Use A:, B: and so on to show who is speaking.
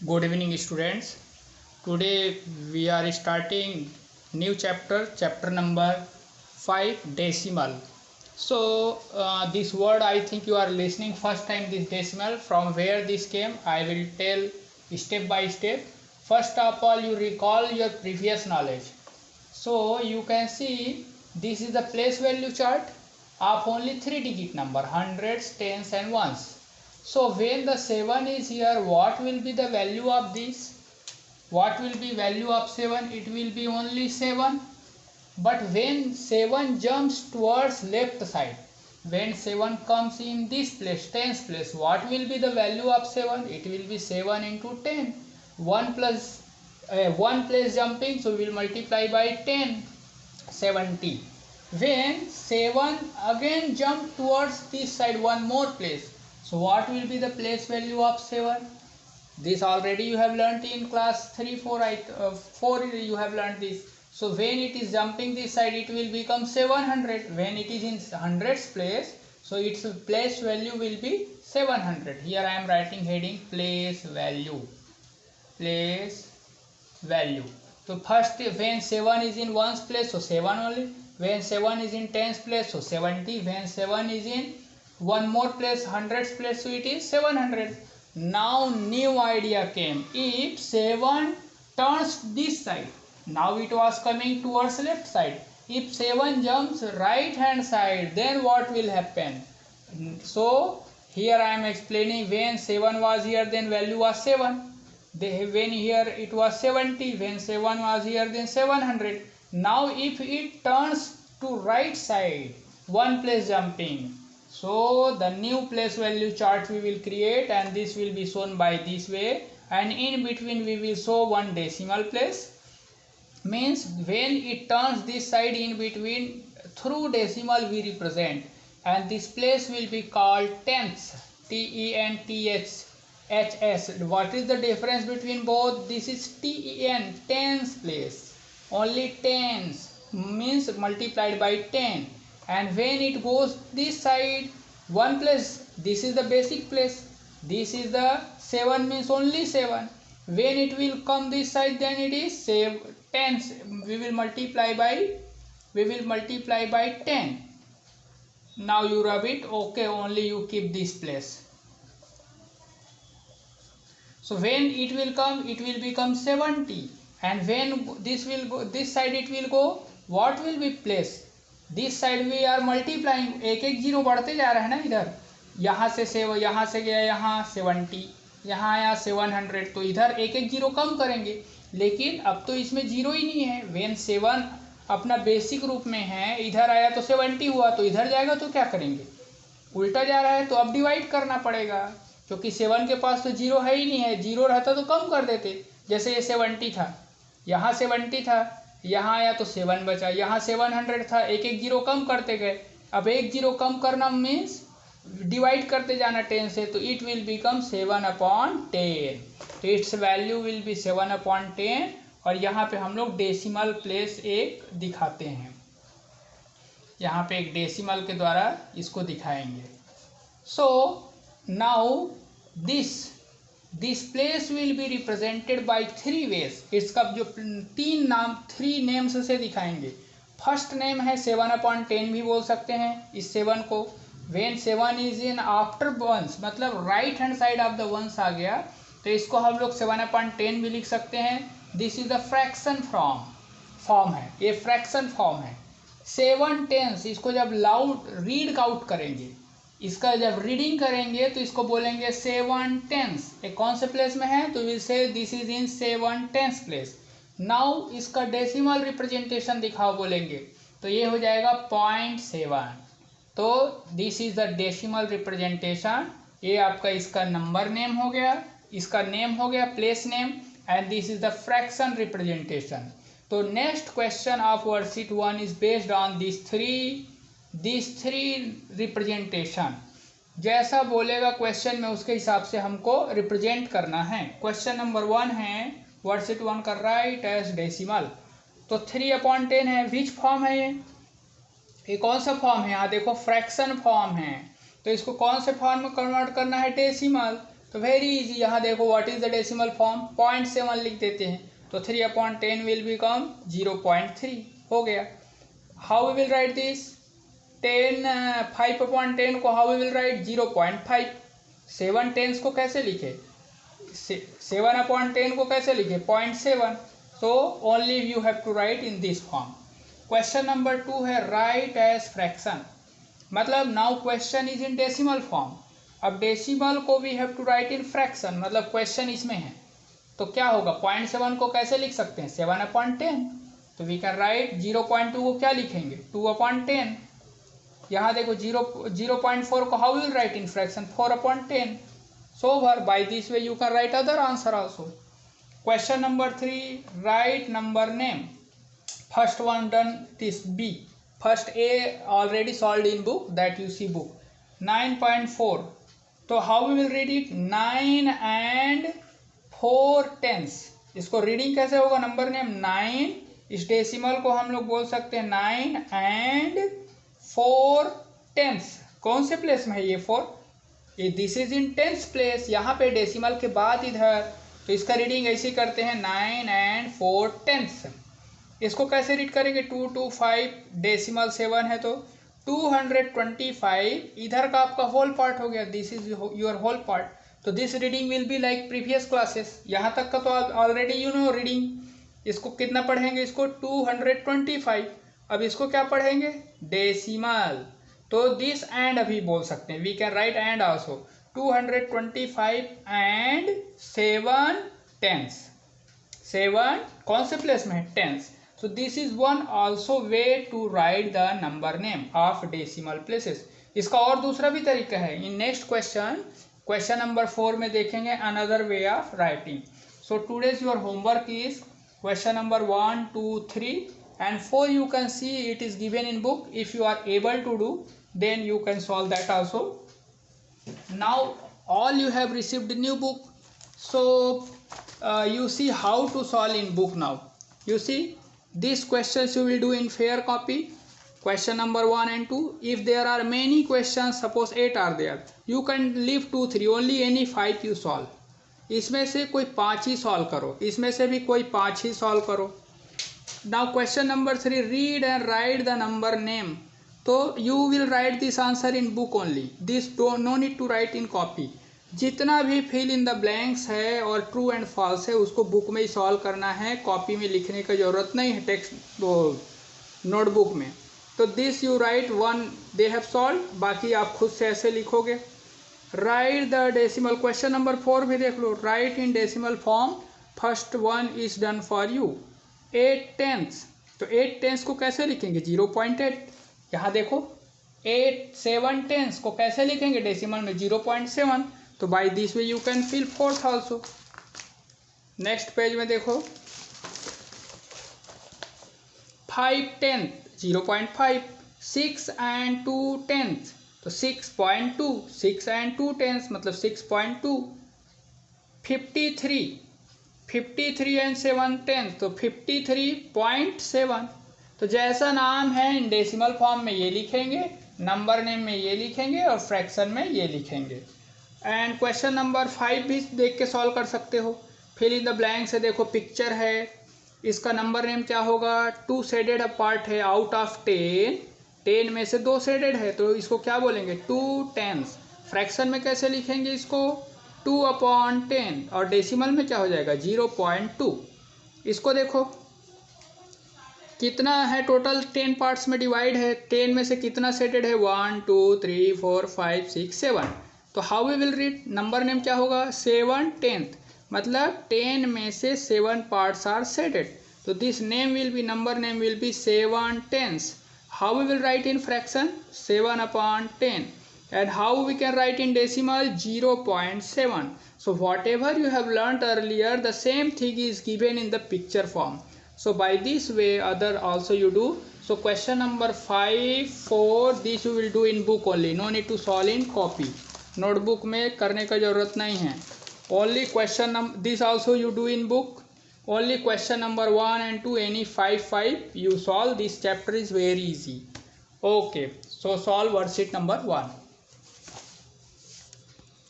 A: Good evening, students. Today we are starting new chapter number 5, decimal. This word I think you are listening first time, this decimal, from where this came. I will tell step by step. First of all, you recall your previous knowledge. So you can see this is the place value chart of only 3-digit number, hundreds, tens and ones. So when the 7 is here, what will be the value of this? What will be value of 7? It will be only 7. But when 7 jumps towards left side, when 7 comes in this place, tens place, what will be the value of 7? It will be 7 into 10. 1 place jumping, so we will multiply by 10, 70. When 7 again jump towards this side, one more place, so what will be the place value of 7? This already you have learnt in class 3, 4, 4 you have learnt this. So when it is jumping this side, it will become 700. When it is in hundreds place, so its place value will be 700. Here I am writing heading place value. Place value. So first, when 7 is in ones place, so 7 only. When 7 is in tens place, so 70. When 7 is in one more place, hundreds place, so it is 700. Now new idea came. If 7 turns this side, now it was coming towards left side. If 7 jumps right hand side, then what will happen? So here I am explaining, when 7 was here, then value was 7. When here it was 70, when 7 was here, then 700. Now if it turns to right side, one place jumping, so the new place value chart we will create, and this will be shown by this way, and in between we will show one decimal place. Means when it turns this side, in between through decimal we represent, and this place will be called tenths, TENTH. HS. What is the difference between both? This is TEN, tens place. Only tens means multiplied by 10. And when it goes this side, one place, this is the basic place. This is the 7 means only 7. When it will come this side, then it is tens. We will multiply by 10. Now you rub it. Okay, only you keep this place. So when it will come, it will become 70, and when this will go this side, it will go, what will be place? This side we are multiplying, एक एक zero बढ़ते जा रहा है ना, इधर यहाँ से यहाँ से गया यहाँ 70, यहाँ आया 700, तो इधर एक एक जीरो कम करेंगे, लेकिन अब तो इसमें जीरो ही नहीं है. वेन 7 अपना बेसिक रूप में है, इधर आया तो 70 हुआ, तो इधर जाएगा तो क्या करेंगे, उल्टा जा रहा है, तो अब डिवाइड करना पड़ेगा, क्योंकि 7 के पास तो जीरो है ही नहीं है. जीरो रहता तो कम कर देते. जैसे ये 70 था, यहाँ 70 था, यहाँ आया तो 7 बचा, यहाँ 700 था, एक एक जीरो कम करते गए. अब एक जीरो कम करना मीन्स डिवाइड करते जाना 10 से, तो इट विल बिकम 7/10. तो इट्स वैल्यू विल बी 7/10. और यहाँ पे हम लोग डेसिमल प्लेस एक दिखाते हैं, यहाँ पे एक डेसिमल के द्वारा इसको दिखाएंगे. सो now this place will be represented by 3 ways. इसका जो 3 नेम्स से दिखाएंगे. फर्स्ट नेम है 7/10 भी बोल सकते हैं इस 7 को. when 7 is in after once, मतलब right hand side of the once आ गया, तो इसको हम लोग 7/10 भी लिख सकते हैं. This is the fraction form है, ये फ्रैक्शन फॉर्म है. 7 टेंस, इसको जब लाउड रीड आउट करेंगे, इसका जब रीडिंग करेंगे, तो इसको बोलेंगे 7 टेंस. एक कौन से प्लेस में है, तो will say this is in 7 tens place. Now इसका डेसिमल रिप्रेजेंटेशन दिखाओ बोलेंगे, तो ये हो जाएगा 0.7. तो this is the decimal representation. ये आपका इसका नंबर नेम हो गया, इसका नेम हो गया place name, and this is the fraction representation. तो next question of worksheet 1 is based on this three representation. जैसा बोलेगा क्वेश्चन में, उसके हिसाब से हमको रिप्रेजेंट करना है. क्वेश्चन नंबर 1 है वर्कशीट 1 का, राइट एज डेसिमल. तो 3/10 है. विच फॉर्म है ये कौन सा फॉर्म है, यहाँ देखो फ्रैक्शन फॉर्म है, तो इसको कौन से फॉर्म में कन्वर्ट करना है, डेसिमल. तो वेरी इजी, यहाँ देखो what is the decimal form, 0.7 लिख देते हैं, तो 3/10 विल बिकम 0.3 हो गया। How we will write this, 5/10 को how we will write 0.5। 7 tenths को कैसे लिखे, 7/10 को कैसे लिखे 0.7, so only you have to write in this form. Question number 2 है राइट एज फ्रैक्शन, मतलब now question is in decimal form. अब डेसिमल को we have to write in fraction, मतलब क्वेश्चन इसमें है, तो क्या होगा 0.7 को कैसे लिख सकते हैं 7/10, तो वी कैन राइट 0.2 को क्या लिखेंगे 2/10। यहाँ देखो 0.4 को how will write in fraction 4/10। So over, by this way you can write other answer also. Question number 3 write number name, first one done this b, first a already solved in book, that you see book. 9.4, तो how we will read it 9 and 4/10, इसको reading कैसे होगा number name 9, इस decimal को हम लोग बोल सकते हैं 9 and 4/10। कौन से प्लेस में है ये 4, ये this is in 10th place, यहाँ पे डेसिमल के बाद इधर, तो इसका रीडिंग ऐसे करते हैं 9 and 4/10। इसको कैसे रीड करेंगे 225, डेसिमल 7 है तो 225, इधर का आपका होल पार्ट हो गया, this is your whole part, तो this reading will be like previous classes. यहाँ तक का तो ऑलरेडी यू नो रीडिंग, इसको कितना पढ़ेंगे इसको 225। अब इसको क्या पढ़ेंगे डेसिमल, तो दिस एंड अभी बोल सकते हैं, we can write and also 225 and 7/10, 7 कौन से प्लेस में है 10th, so this is one also way to write the number name of decimal places। इसका और दूसरा भी तरीका है, इन नेक्स्ट क्वेश्चन नंबर 4 में देखेंगे another way of writing। so today's your homework is question number 1, 2, 3 and 4 you can see it is given in book, if you are able to do then you can solve that also। now all you have received new book, so you see how to solve in book। now you see these questions you will do in fair copy, question number 1 and 2। if there are many questions, suppose 8 are there, you can leave 2, 3, only any 5 you solve, इसमें से कोई 5 ही solve करो, इसमें से भी कोई 5 ही solve करो। now question number 3 read and write the number name, तो you will write this answer in book only, this no need to write in copy। जितना भी फिल इन द ब्लैंक्स है और ट्रू एंड फॉल्स है उसको book में ही solve करना है, कॉपी में लिखने की ज़रूरत नहीं है, टेक्स्ट वो नोटबुक में। तो this you write one they have solve, बाकी आप खुद से ऐसे लिखोगे। Write the decimal, question number 4 भी देख लो, write in decimal form, first one is done for you 8/10, तो 8/10 को कैसे लिखेंगे 0.8। यहाँ देखो 7/10 को कैसे लिखेंगे डेसिमल में 0.7, तो by this way you can fill 4th also. Next page में देखो 5/10 0.5, 6 and 2/10, तो 6.2, 6 and 2/10 मतलब 6.2। 53 and 7/10 तो 53.7, तो जैसा नाम है इन डेसिमल फॉर्म में ये लिखेंगे, नंबर नेम में ये लिखेंगे और फ्रैक्शन में ये लिखेंगे। एंड क्वेश्चन नंबर 5 भी देख के सॉल्व कर सकते हो, फिल इन द ब्लैंक से देखो पिक्चर है, इसका नंबर नेम क्या होगा 2 शेडेड पार्ट है आउट ऑफ 10 में से 2 शेडेड है, तो इसको क्या बोलेंगे 2/10। फ्रैक्शन में कैसे लिखेंगे इसको 2/10 और डेसिमल में क्या हो जाएगा 0.2। इसको देखो कितना है टोटल 10 पार्ट्स में डिवाइड है, 10 में से कितना शेडेड है 1, 2, 3, 4, 5, 6, 7, तो how we will read number name क्या होगा 7/10, मतलब 10 में से 7 पार्ट्स आर शेडेड, तो this name will be number name will be 7/10। How we will write in fraction 7/10 and how we can write in decimal 0.7। so whatever you have learnt earlier the same thing is given in the picture form, so by this way other also you do। so question number 5, 4 this you will do in book only, no need to solve in copy, notebook में करने का ज़रूरत नहीं है। Only question this also you do in book, only question number 1 and 2 any 5 you solve, this chapter is very easy। okay, so solve worksheet number 1।